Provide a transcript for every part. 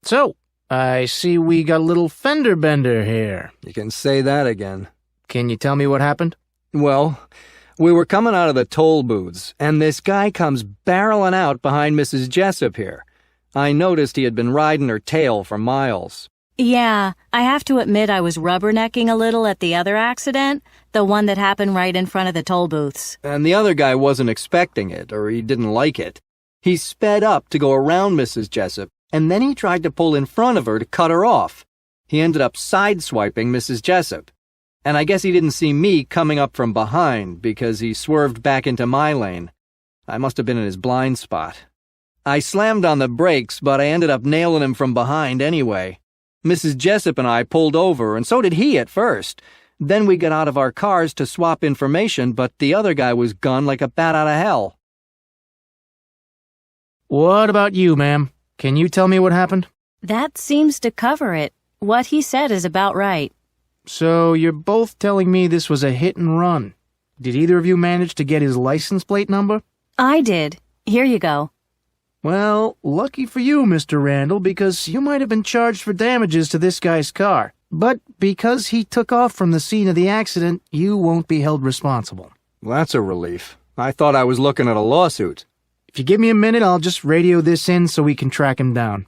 So, I see we got a little fender bender here. You can say that again. Can you tell me what happened? Well, we were coming out of the toll booths, and this guy comes barreling out behind Mrs. Jessup here. I noticed he had been riding her tail for miles. Yeah, I have to admit I was rubbernecking a little at the other accident, the one that happened right in front of the toll booths. And the other guy wasn't expecting it, or he didn't like it. He sped up to go around Mrs. Jessup, and then he tried to pull in front of her to cut her off. He ended up sideswiping Mrs. Jessup. And I guess he didn't see me coming up from behind because he swerved back into my lane. I must have been in his blind spot. I slammed on the brakes, but I ended up nailing him from behind anyway. Mrs. Jessup and I pulled over, and so did he at first. Then we got out of our cars to swap information, but the other guy was gone like a bat out of hell. What about you, ma'am? Can you tell me what happened? That seems to cover it. What he said is about right. So, you're both telling me this was a hit and run. Did either of you manage to get his license plate number? I did. Here you go. Well, lucky for you, Mr. Randall, because you might have been charged for damages to this guy's car. But because he took off from the scene of the accident, you won't be held responsible. Well, that's a relief. I thought I was looking at a lawsuit. If you give me a minute, I'll just radio this in so we can track him down.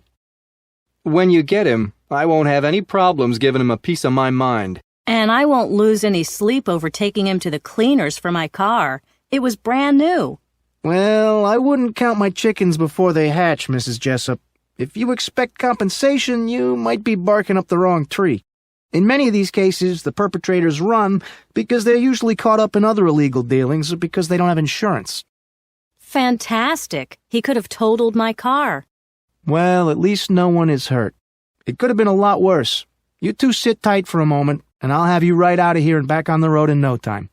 When you get him, I won't have any problems giving him a piece of my mind. And I won't lose any sleep over taking him to the cleaners for my car. It was brand new. Well, I wouldn't count my chickens before they hatch, Mrs. Jessup. If you expect compensation, you might be barking up the wrong tree. In many of these cases, the perpetrators run because they're usually caught up in other illegal dealings or because they don't have insurance. Fantastic. He could have totaled my car. Well, at least no one is hurt. It could have been a lot worse. You two sit tight for a moment, and I'll have you right out of here and back on the road in no time.